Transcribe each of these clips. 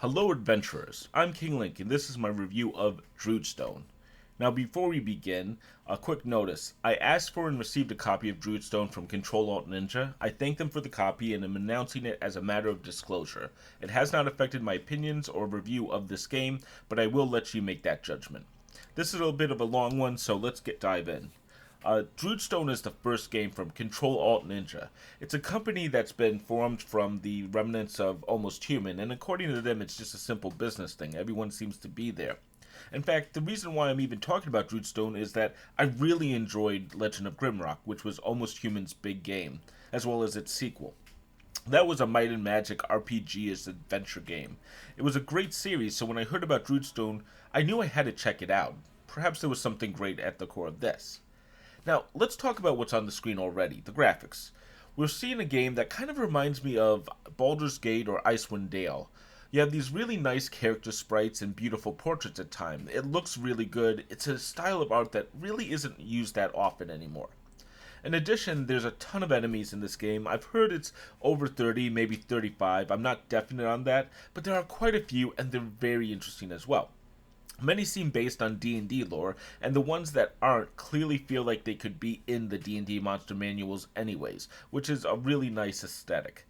Hello adventurers, I'm King Link and this is my review of Druidstone. Now before we begin, a quick notice. I asked for and received a copy of Druidstone from Ctrl Alt Ninja. I thank them for the copy and am announcing it as a matter of disclosure. It has not affected my opinions or review of this game, but I will let you make that judgment. This is a bit of a long one, so let's dive in. Druidstone is the first game from Ctrl Alt Ninja. It's a company that's been formed from the remnants of Almost Human, and according to them, it's just a simple business thing. Everyone seems to be there. In fact, the reason why I'm even talking about Druidstone is that I really enjoyed Legend of Grimrock, which was Almost Human's big game, as well as its sequel. That was a Might and Magic RPG-ish adventure game. It was a great series, so when I heard about Druidstone, I knew I had to check it out. Perhaps there was something great at the core of this. Now, let's talk about what's on the screen already, the graphics. We're seeing a game that kind of reminds me of Baldur's Gate or Icewind Dale. You have these really nice character sprites and beautiful portraits at times. It looks really good. It's a style of art that really isn't used that often anymore. In addition, there's a ton of enemies in this game. I've heard it's over 30, maybe 35. I'm not definite on that, but there are quite a few and they're very interesting as well. Many seem based on D&D lore, and the ones that aren't clearly feel like they could be in the D&D monster manuals anyways, which is a really nice aesthetic.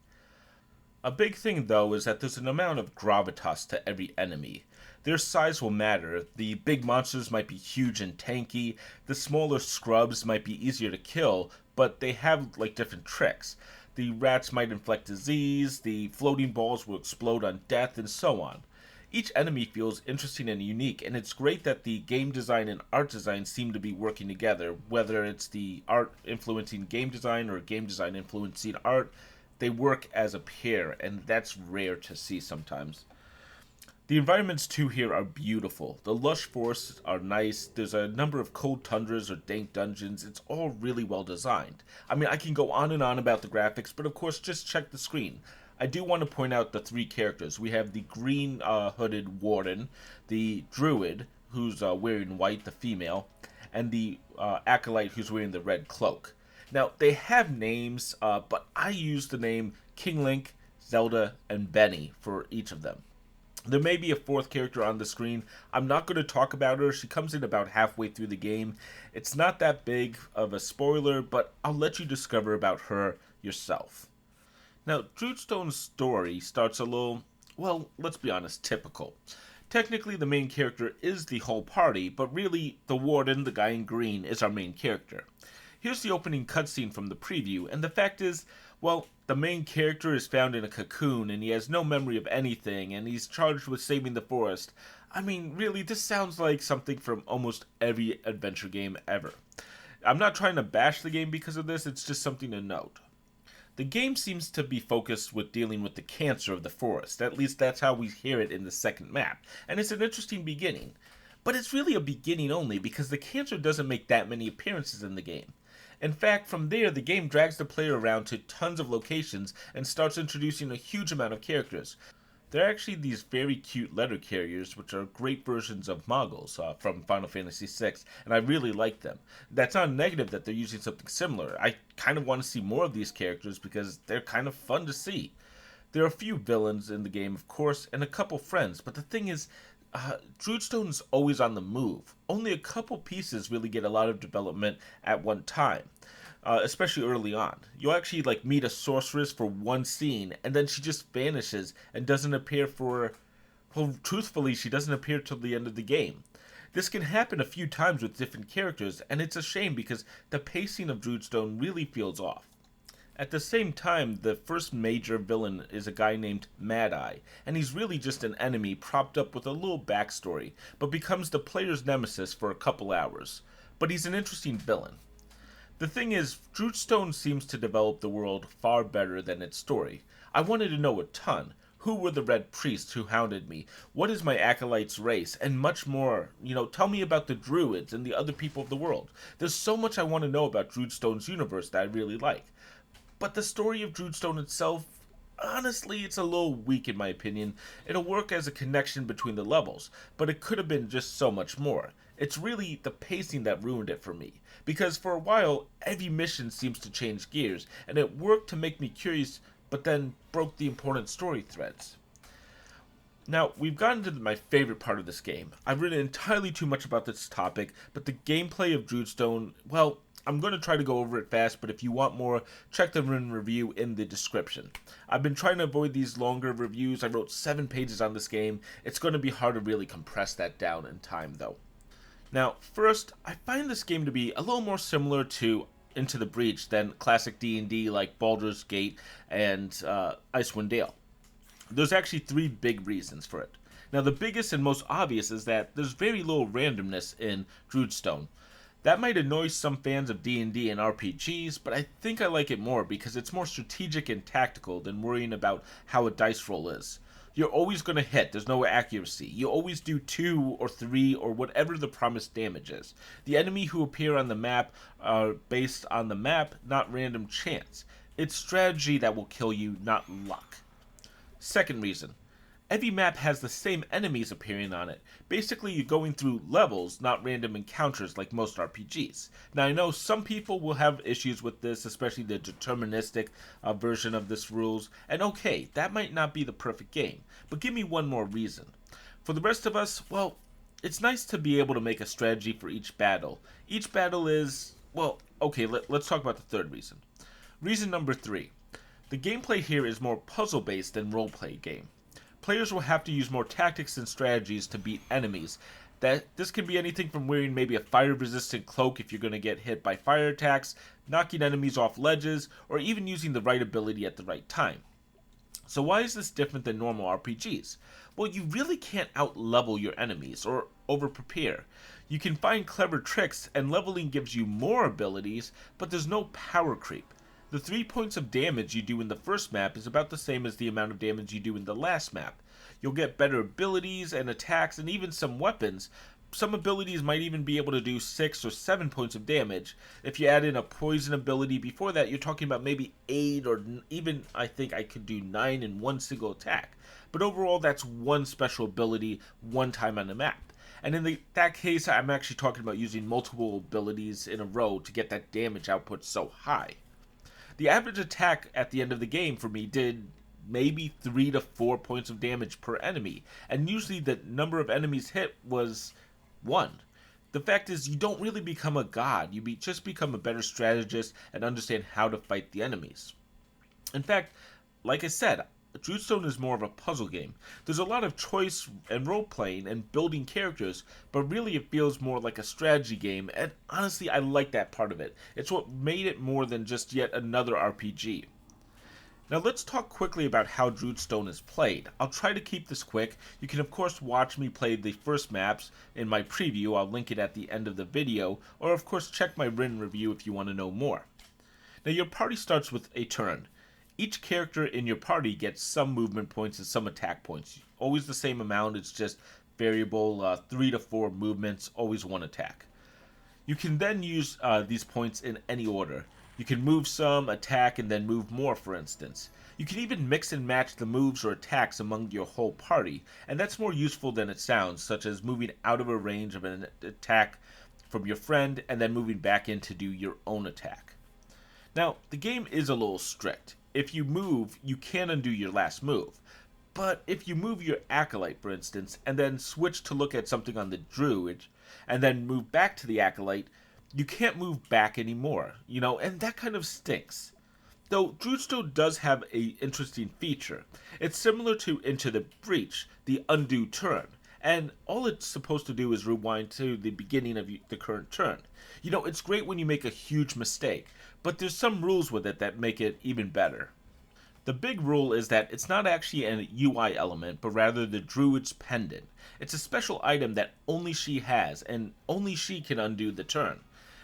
A big thing though is that there's an amount of gravitas to every enemy. Their size will matter. The big monsters might be huge and tanky, the smaller scrubs might be easier to kill, but they have like different tricks. The rats might inflict disease, the floating balls will explode on death, and so on. Each enemy feels interesting and unique, and it's great that the game design and art design seem to be working together. Whether it's the art influencing game design or game design influencing art, they work as a pair, and that's rare to see sometimes. The environments too here are beautiful. The lush forests are nice. There's a number of cold tundras or dank dungeons. It's all really well designed. I mean, I can go on and on about the graphics, but of course, just check the screen. I do want to point out the three characters. We have the green hooded warden, the druid, who's wearing white, the female, and the acolyte, who's wearing the red cloak. Now, they have names, but I use the name King Link, Zelda, and Benny for each of them. There may be a fourth character on the screen. I'm not going to talk about her. She comes in about halfway through the game. It's not that big of a spoiler, but I'll let you discover about her yourself. Now, Druidstone's story starts a little, well, let's be honest, typical. Technically, the main character is the whole party, but really, the warden, the guy in green, is our main character. Here's the opening cutscene from the preview, and the fact is, well, the main character is found in a cocoon, and he has no memory of anything, and he's charged with saving the forest. I mean, really, this sounds like something from almost every adventure game ever. I'm not trying to bash the game because of this, it's just something to note. The game seems to be focused with dealing with the cancer of the forest. At least that's how we hear it in the second map. And it's an interesting beginning. But it's really a beginning only because the cancer doesn't make that many appearances in the game. In fact, from there, the game drags the player around to tons of locations and starts introducing a huge amount of characters. They're actually these very cute letter carriers, which are great versions of Moggles from Final Fantasy VI, and I really like them. That's not negative that they're using something similar. I kind of want to see more of these characters because they're kind of fun to see. There are a few villains in the game, of course, and a couple friends, but the thing is, Druidstone's always on the move. Only a couple pieces really get a lot of development at one time. Especially early on. You'll actually meet a sorceress for one scene, and then she just vanishes and doesn't appear for, well, truthfully, she doesn't appear till the end of the game. This can happen a few times with different characters, and it's a shame because the pacing of Druidstone really feels off. At the same time, the first major villain is a guy named Mad Eye, and he's really just an enemy propped up with a little backstory, but becomes the player's nemesis for a couple hours. But he's an interesting villain. The thing is, Druidstone seems to develop the world far better than its story. I wanted to know a ton. Who were the red priests who hounded me? What is my acolyte's race? And much more. Tell me about the druids and the other people of the world. There's so much I want to know about Druidstone's universe that I really like. But the story of Druidstone itself, honestly, it's a little weak in my opinion. It'll work as a connection between the levels, but it could have been just so much more. It's really the pacing that ruined it for me, because for a while, every mission seems to change gears, and it worked to make me curious, but then broke the important story threads. Now, we've gotten to my favorite part of this game. I've written entirely too much about this topic, but the gameplay of Druidstone, well, I'm going to try to go over it fast, but if you want more, check the written review in the description. I've been trying to avoid these longer reviews. I wrote 7 pages on this game. It's going to be hard to really compress that down in time, though. Now, first, I find this game to be a little more similar to Into the Breach than classic D&D like Baldur's Gate and Icewind Dale. There's actually 3 big reasons for it. Now, the biggest and most obvious is that there's very little randomness in Druidstone. That might annoy some fans of D&D and RPGs, but I think I like it more because it's more strategic and tactical than worrying about how a dice roll is. You're always going to hit, there's no accuracy. You always do 2 or 3 or whatever the promised damage is. The enemy who appear on the map are based on the map, not random chance. It's strategy that will kill you, not luck. Second reason, every map has the same enemies appearing on it. Basically, you're going through levels, not random encounters like most RPGs. Now, I know some people will have issues with this, especially the deterministic version of this rules, and okay, that might not be the perfect game, but give me one more reason. For the rest of us, well, it's nice to be able to make a strategy for each battle. Each battle is, well, okay, let's talk about the third reason. Reason number 3. The gameplay here is more puzzle-based than roleplay game. Players will have to use more tactics and strategies to beat enemies. This can be anything from wearing maybe a fire-resistant cloak if you're going to get hit by fire attacks, knocking enemies off ledges, or even using the right ability at the right time. So why is this different than normal RPGs? Well, you really can't out-level your enemies or over-prepare. You can find clever tricks, and leveling gives you more abilities, but there's no power creep. The 3 points of damage you do in the first map is about the same as the amount of damage you do in the last map. You'll get better abilities and attacks and even some weapons. Some abilities might even be able to do 6 or 7 points of damage. If you add in a poison ability before that, you're talking about maybe 8 or even, I think I could do 9 in one single attack. But overall, that's one special ability, one time on the map. And in that case, I'm actually talking about using multiple abilities in a row to get that damage output so high. The average attack at the end of the game for me did maybe 3 to 4 points of damage per enemy, and usually the number of enemies hit was 1. The fact is, you don't really become a god, you just become a better strategist and understand how to fight the enemies. In fact, like I said, Druidstone is more of a puzzle game. There's a lot of choice and role-playing and building characters, but really it feels more like a strategy game, and honestly I like that part of it. It's what made it more than just yet another RPG. Now let's talk quickly about how Druidstone is played. I'll try to keep this quick. You can of course watch me play the first maps in my preview, I'll link it at the end of the video, or of course check my written review if you want to know more. Now your party starts with a turn. Each character in your party gets some movement points and some attack points. Always the same amount, it's just variable, 3 to 4 movements, always 1 attack. You can then use these points in any order. You can move some, attack, and then move more, for instance. You can even mix and match the moves or attacks among your whole party, and that's more useful than it sounds, such as moving out of a range of an attack from your friend and then moving back in to do your own attack. Now, the game is a little strict. If you move, you can undo your last move. But if you move your Acolyte, for instance, and then switch to look at something on the Druid, and then move back to the Acolyte, you can't move back anymore, and that kind of stinks. Though Druidstone does have an interesting feature. It's similar to Into the Breach, the undo turn, and all it's supposed to do is rewind to the beginning of the current turn. It's great when you make a huge mistake, but there's some rules with it that make it even better. The big rule is that it's not actually an UI element, but rather the Druid's Pendant. It's a special item that only she has, and only she can undo the turn.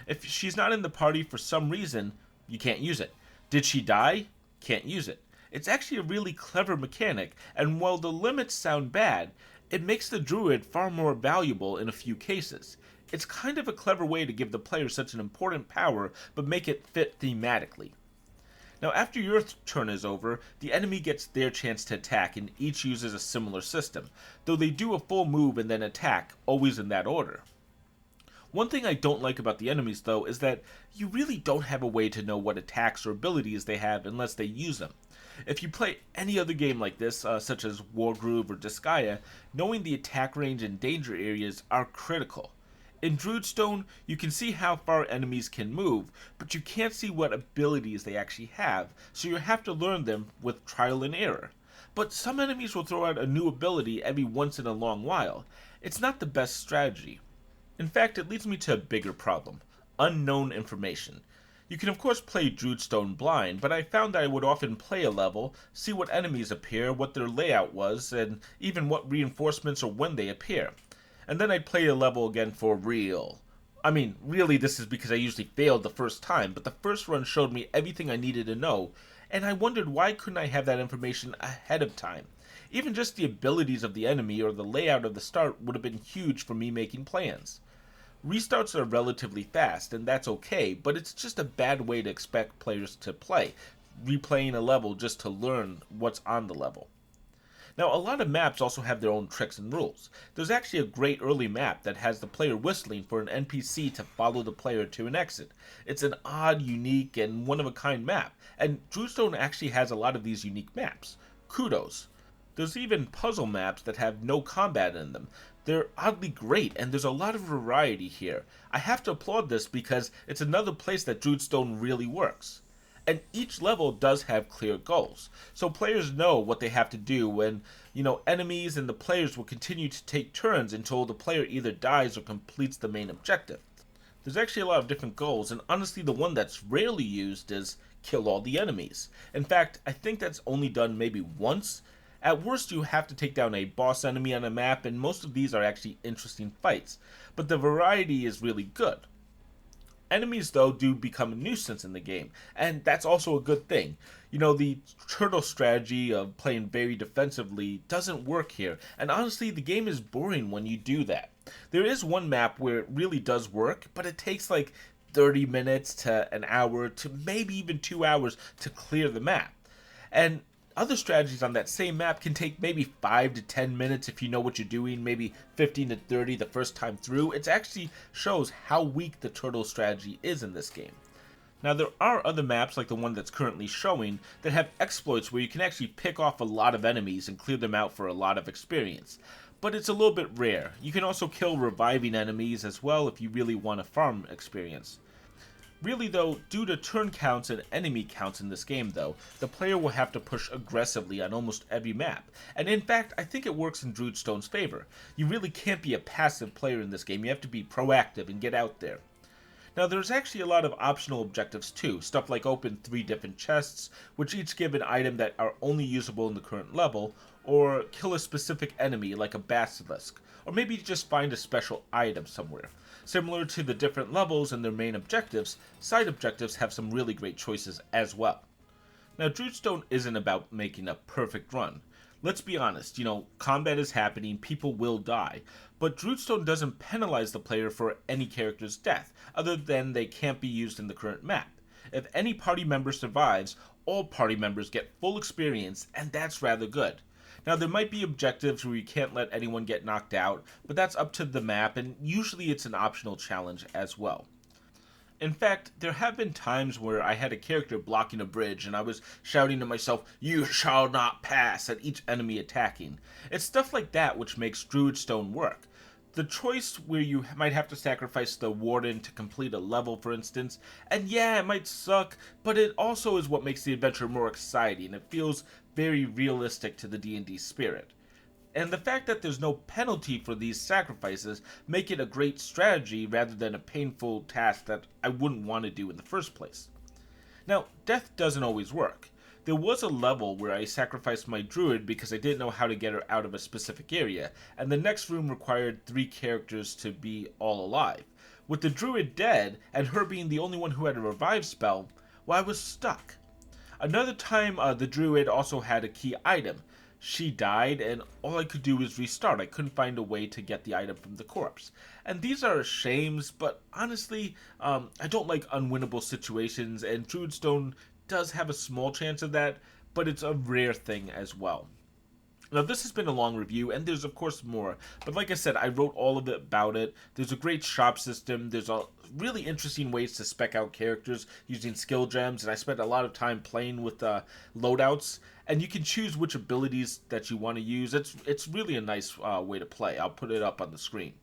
If she's not in the party for some reason, you can't use it. Did she die? Can't use it. It's actually a really clever mechanic, and while the limits sound bad, it makes the Druid far more valuable in a few cases. It's kind of a clever way to give the player such an important power, but make it fit thematically. Now after your turn is over, the enemy gets their chance to attack, and each uses a similar system, though they do a full move and then attack, always in that order. One thing I don't like about the enemies, though, is that you really don't have a way to know what attacks or abilities they have unless they use them. If you play any other game like this, such as Wargroove or Disgaea, knowing the attack range and danger areas are critical. In Druidstone, you can see how far enemies can move, but you can't see what abilities they actually have, so you have to learn them with trial and error. But some enemies will throw out a new ability every once in a long while. It's not the best strategy. In fact, it leads me to a bigger problem: unknown information. You can of course play Druidstone blind, but I found that I would often play a level, see what enemies appear, what their layout was, and even what reinforcements or when they appear. And then I'd play a level again for real. I mean, really this is because I usually failed the first time, but the first run showed me everything I needed to know, and I wondered why couldn't I have that information ahead of time. Even just the abilities of the enemy or the layout of the start would have been huge for me making plans. Restarts are relatively fast, and that's okay, but it's just a bad way to expect players to play, replaying a level just to learn what's on the level. Now, a lot of maps also have their own tricks and rules. There's actually a great early map that has the player whistling for an NPC to follow the player to an exit. It's an odd, unique, and one-of-a-kind map, and Druidstone actually has a lot of these unique maps. Kudos. There's even puzzle maps that have no combat in them. They're oddly great, and there's a lot of variety here. I have to applaud this because it's another place that Druidstone really works. And each level does have clear goals, so players know what they have to do, and enemies and the players will continue to take turns until the player either dies or completes the main objective. There's actually a lot of different goals, and honestly the one that's rarely used is kill all the enemies. In fact, I think that's only done maybe once. At worst, you have to take down a boss enemy on a map, and most of these are actually interesting fights, but the variety is really good. Enemies, though, do become a nuisance in the game, and that's also a good thing. The turtle strategy of playing very defensively doesn't work here, and honestly, the game is boring when you do that. There is one map where it really does work, but it takes like 30 minutes to an hour to maybe even 2 hours to clear the map. And other strategies on that same map can take maybe 5 to 10 minutes if you know what you're doing, maybe 15 to 30 the first time through. It actually shows how weak the turtle strategy is in this game. Now, there are other maps like the one that's currently showing that have exploits where you can actually pick off a lot of enemies and clear them out for a lot of experience. But it's a little bit rare. You can also kill reviving enemies as well if you really want to farm experience. Really though, due to turn counts and enemy counts in this game though, the player will have to push aggressively on almost every map, and in fact I think it works in Druidstone's favor. You really can't be a passive player in this game, you have to be proactive and get out there. Now there's actually a lot of optional objectives too, stuff like open 3 different chests, which each give an item that are only usable in the current level, or kill a specific enemy like a basilisk, or maybe just find a special item somewhere. Similar to the different levels and their main objectives, side objectives have some really great choices as well. Now, Druidstone isn't about making a perfect run. Let's be honest, combat is happening, people will die, but Druidstone doesn't penalize the player for any character's death, other than they can't be used in the current map. If any party member survives, all party members get full experience, and that's rather good. Now, there might be objectives where you can't let anyone get knocked out, but that's up to the map, and usually it's an optional challenge as well. In fact, there have been times where I had a character blocking a bridge and I was shouting to myself, "You shall not pass," at each enemy attacking. It's stuff like that which makes Druidstone work. The choice where you might have to sacrifice the warden to complete a level, for instance, and yeah, it might suck, but it also is what makes the adventure more exciting. It feels very realistic to the D&D spirit. And the fact that there's no penalty for these sacrifices make it a great strategy rather than a painful task that I wouldn't want to do in the first place. Now, death doesn't always work. There was a level where I sacrificed my druid because I didn't know how to get her out of a specific area, and the next room required 3 characters to be all alive. With the druid dead, and her being the only one who had a revive spell, well, I was stuck. Another time, the druid also had a key item. She died, and all I could do was restart. I couldn't find a way to get the item from the corpse. And these are shames, but honestly, I don't like unwinnable situations, and Druidstone does have a small chance of that, but it's a rare thing as well. Now, this has been a long review, and there's, of course, more. But like I said, I wrote all of it about it. There's a great shop system. There's a really interesting ways to spec out characters using skill gems, and I spent a lot of time playing with loadouts. And you can choose which abilities that you want to use. It's really a nice way to play. I'll put it up on the screen.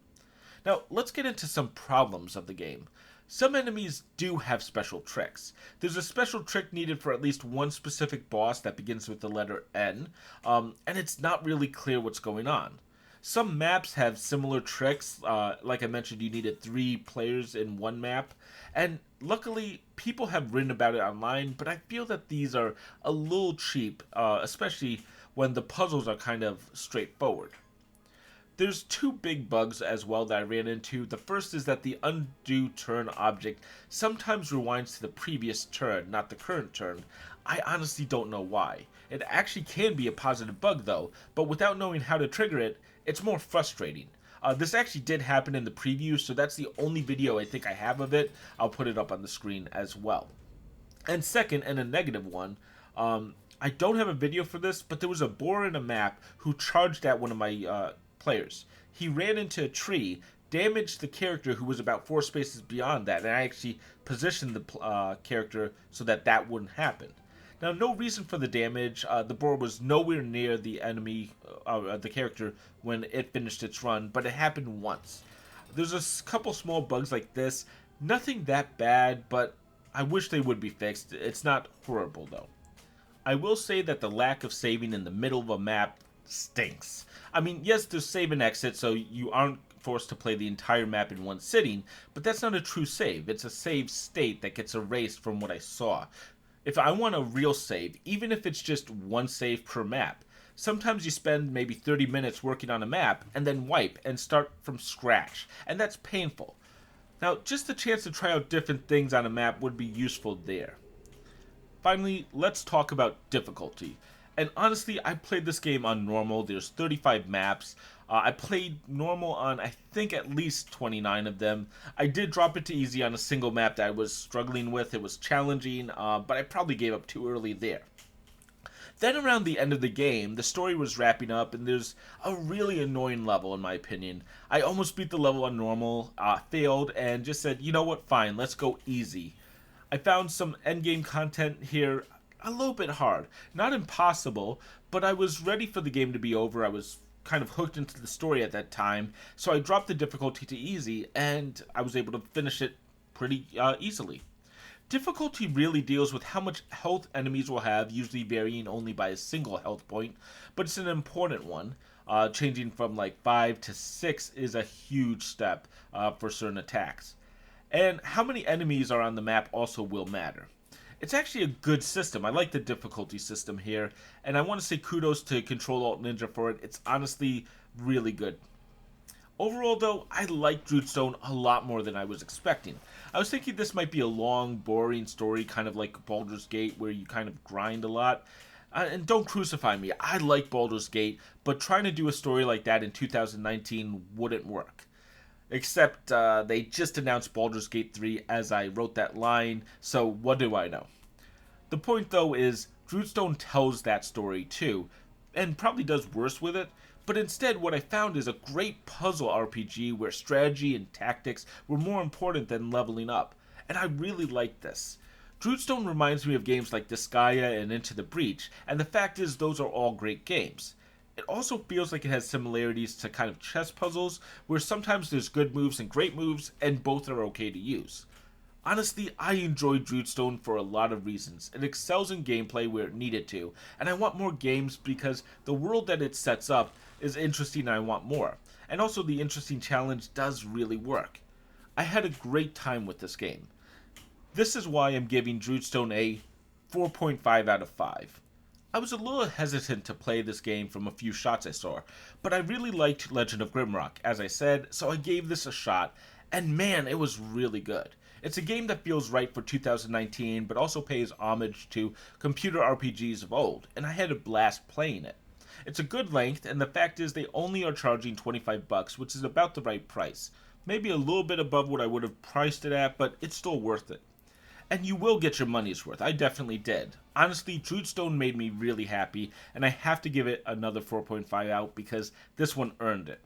Now, let's get into some problems of the game. Some enemies do have special tricks. There's a special trick needed for at least one specific boss that begins with the letter N, and it's not really clear what's going on. Some maps have similar tricks. Like I mentioned, you needed 3 players in one map, and luckily, people have written about it online, but I feel that these are a little cheap, especially when the puzzles are kind of straightforward. There's 2 big bugs as well that I ran into. The first is that the undo turn object sometimes rewinds to the previous turn, not the current turn. I honestly don't know why. It actually can be a positive bug though, but without knowing how to trigger it, it's more frustrating. This actually did happen in the preview, so that's the only video I think I have of it. I'll put it up on the screen as well. And second, and a negative one, I don't have a video for this, but there was a boar in a map who charged at one of my players. He ran into a tree, damaged the character who was about 4 spaces beyond that, and I actually positioned the character so that that wouldn't happen. Now, no reason for the damage. The boar was nowhere near the enemy, the character, when it finished its run, but it happened once. There's a couple small bugs like this. Nothing that bad, but I wish they would be fixed. It's not horrible, though. I will say that the lack of saving in the middle of a map stinks. I mean, yes, there's save and exit, so you aren't forced to play the entire map in one sitting, but that's not a true save. It's a save state that gets erased from what I saw. If I want a real save, even if it's just one save per map, sometimes you spend maybe 30 minutes working on a map and then wipe and start from scratch, and that's painful. Now, just the chance to try out different things on a map would be useful there. Finally, let's talk about difficulty. And honestly, I played this game on normal. There's 35 maps. I played normal on, I think, at least 29 of them. I did drop it to easy on a single map that I was struggling with. It was challenging, but I probably gave up too early there. Then around the end of the game, the story was wrapping up, and there's a really annoying level, in my opinion. I almost beat the level on normal, failed, and just said, you know what, fine, let's go easy. I found some endgame content here a little bit hard. Not impossible, but I was ready for the game to be over. I was kind of hooked into the story at that time, so I dropped the difficulty to easy, and I was able to finish it pretty easily. Difficulty really deals with how much health enemies will have, usually varying only by a single health point, but it's an important one. Changing from like 5 to 6 is a huge step for certain attacks. And how many enemies are on the map also will matter. It's actually a good system. I like the difficulty system here, and I want to say kudos to Ctrl Alt Ninja for it. It's honestly really good. Overall, though, I like Druidstone a lot more than I was expecting. I was thinking this might be a long, boring story, kind of like Baldur's Gate, where you kind of grind a lot. And don't crucify me, I like Baldur's Gate, but trying to do a story like that in 2019 wouldn't work. Except they just announced Baldur's Gate 3 as I wrote that line, so what do I know? The point, though, is Druidstone tells that story too, and probably does worse with it, but instead what I found is a great puzzle RPG where strategy and tactics were more important than leveling up, and I really like this. Druidstone reminds me of games like Disgaea and Into the Breach, and the fact is those are all great games. It also feels like it has similarities to kind of chess puzzles, where sometimes there's good moves and great moves, and both are okay to use. Honestly, I enjoy Druidstone for a lot of reasons. It excels in gameplay where it needed to, and I want more games because the world that it sets up is interesting and I want more. And also the interesting challenge does really work. I had a great time with this game. This is why I'm giving Druidstone a 4.5 out of 5. I was a little hesitant to play this game from a few shots I saw, but I really liked Legend of Grimrock, as I said, so I gave this a shot, and man, it was really good. It's a game that feels right for 2019, but also pays homage to computer RPGs of old, and I had a blast playing it. It's a good length, and the fact is they only are charging $25, which is about the right price. Maybe a little bit above what I would have priced it at, but it's still worth it. And you will get your money's worth. I definitely did. Honestly, Druidstone made me really happy, and I have to give it another 4.5 out because this one earned it.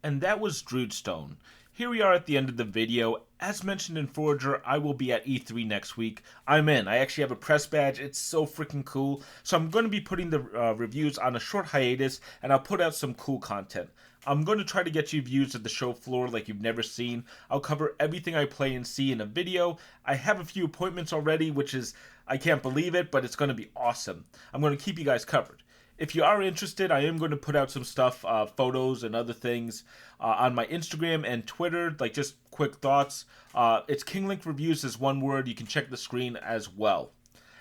And that was Druidstone. Here we are at the end of the video. As mentioned in Forager, I will be at E3 next week. I'm in. I actually have a press badge. It's so freaking cool. So I'm going to be putting the reviews on a short hiatus, and I'll put out some cool content. I'm going to try to get you views of the show floor like you've never seen. I'll cover everything I play and see in a video. I have a few appointments already, which is, I can't believe it, but it's going to be awesome. I'm going to keep you guys covered. If you are interested, I am going to put out some stuff, photos and other things on my Instagram and Twitter, like just quick thoughts. It's KingLink Reviews is one word. You can check the screen as well.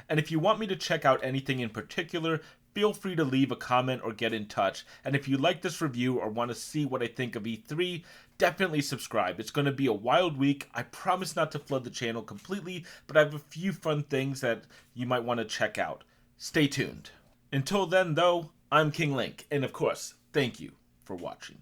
And if you want me to check out anything in particular, feel free to leave a comment or get in touch. And if you like this review or want to see what I think of E3, definitely subscribe. It's going to be a wild week. I promise not to flood the channel completely, but I have a few fun things that you might want to check out. Stay tuned. Until then, though, I'm King Link, and of course, thank you for watching.